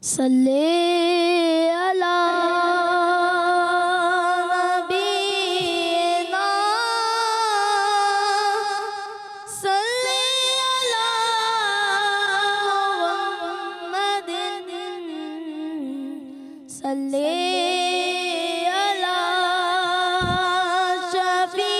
सल्ले अला नबीना, सल्ले अला मुहम्मदिन, सल्ले अला शफीना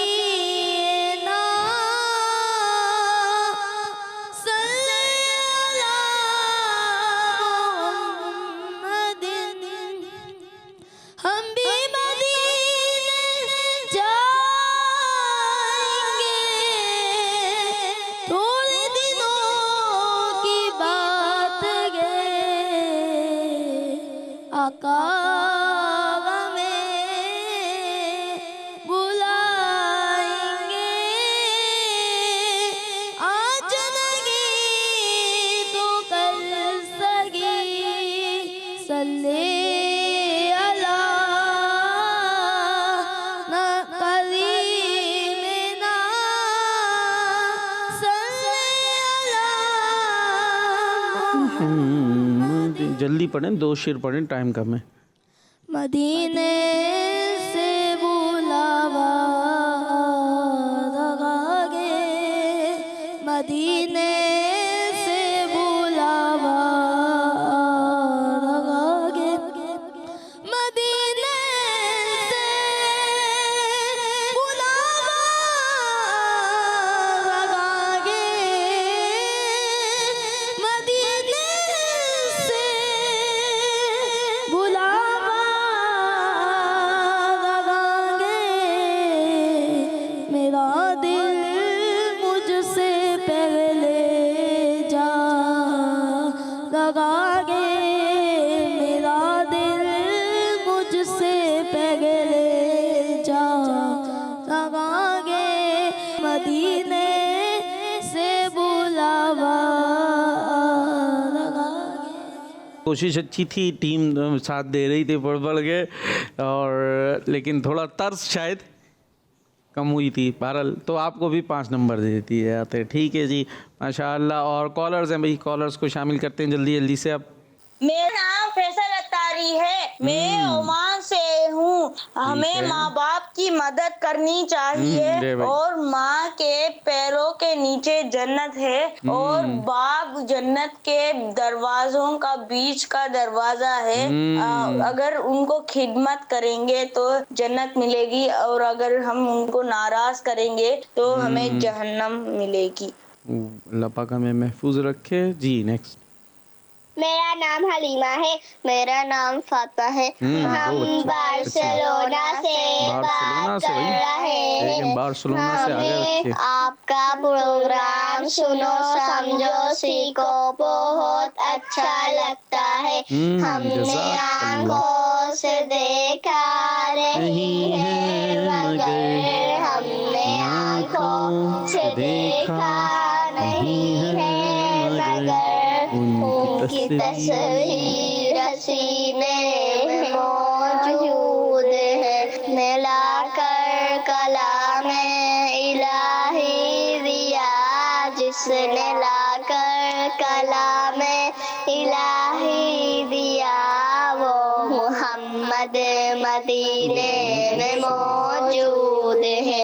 आका हमें बुलाएंगे, आज नहीं तो कल सगी सल्ले अला ना करीमना सल्ले अला। जल्दी पढ़ें, 2 शेर पढ़ें, टाइम कम है। मदीने से बुलावा लगागे, मदीने से बुलावा लगागे, मदीने से बुलावा लगागे, मदीने से बुलावा लगागे, मेरा दिल मुझसे पहले जा लगागे, मेरा दिल मुझसे पहले जा लगागे, मदीने से बुलावा लगागे। कोशिश अच्छी थी, टीम साथ दे रही थी पढ़ पढ़ के, और लेकिन थोड़ा तर्स शायद कम हुई थी। बहरहाल तो आपको भी 5 नंबर दे देती है आते। ठीक है जी, माशाअल्लाह। और कॉलर्स हैं भाई, कॉलर्स को शामिल करते हैं जल्दी जल्दी से अब। मेरा नाम फैसल अत्तारी है, मैं ओमान से हूँ। हमें माँ बाप की मदद करनी चाहिए, और माँ के पैरों के नीचे जन्नत है, और बाप जन्नत के दरवाजों का बीच का दरवाजा है। अगर उनको खिदमत करेंगे तो जन्नत मिलेगी, और अगर हम उनको नाराज करेंगे तो हमें जहन्नम मिलेगी। अल्लाह पाक हमें महफूज रखे जी। नेक्स्ट। मेरा नाम हलीमा है, मेरा नाम फातिमा है, हम बार्सिलोना से बात कर रहे हैं। हमें आपका प्रोग्राम सुनो समझो सीखो बहुत अच्छा लगता है। हमने आंखों से देखा नहीं है, मगर हमने आंखों से देखा नहीं है, मगर उनकी तस्वीर सीने में मौजूद है। मिलाकर कलाम इलाही दिया जिसने, लाकर कलाम इलाही दिया वो मोहम्मद मदीने में मौजूद है।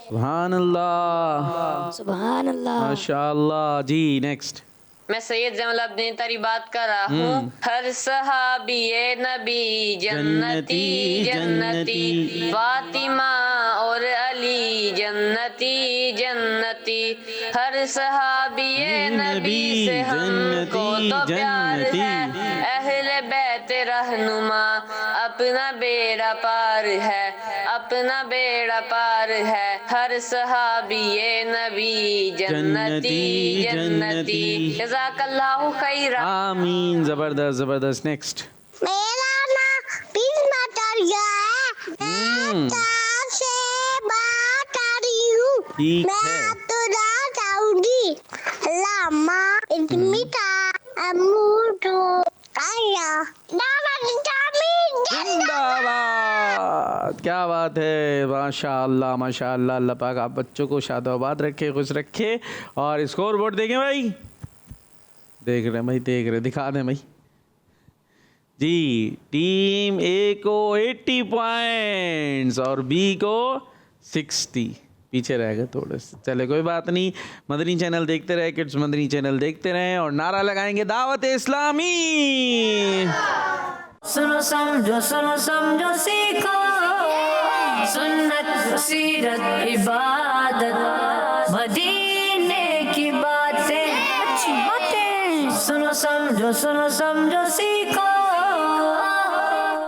सुभान अल्लाह, सुभान अल्लाह, माशाअल्लाह जी। नेक्स्ट। मैं सैयद जमाल अब्दीन तारी बात कर रहा हूँ। हर सहाबी नबी जन्नती जन्नती, फातिमा और अली जन्नती जन्नती, हर सहाबी नबी से हमको तो प्यार है, अहले बैत रहनुमा अपना बेड़ा पार है, अपना बेड़ा पार है, हर सहाबी नबी जन्नती जन्नती। जज़ाकल्लाहु खैरा। आमीन। जबरदस्त जबरदस्त। नेक्स्ट। मेरा नाम बिस्मा तरिया है, मैं से बात कर रही हूँ। मैं आपको चाहूंगी लामा इतमिता अमूटो आया जिंदाबाद। क्या बात है, माशाअल्लाह माशाअल्लाह। अल्लाह पाक आप बच्चों को शादाबाद रखे, खुश रखे। और स्कोर बोर्ड देखें भाई, देख रहे हैं भाई, देख रहे, दिखा दें भाई जी। टीम ए को 80 पॉइंट्स और बी को 60, पीछे रह गए थोड़े से। चले कोई बात नहीं, मदनी चैनल देखते रहे, किड्स मदनी चैनल देखते रहें, और नारा लगाएंगे दावत इस्लामी। सुनो समझो सीखो, सुन्नत सीरत इबादत मदीने की बातें, अच्छी बातें। सुनो समझो सीखो,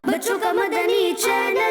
बच्चों का मदनी चैनल।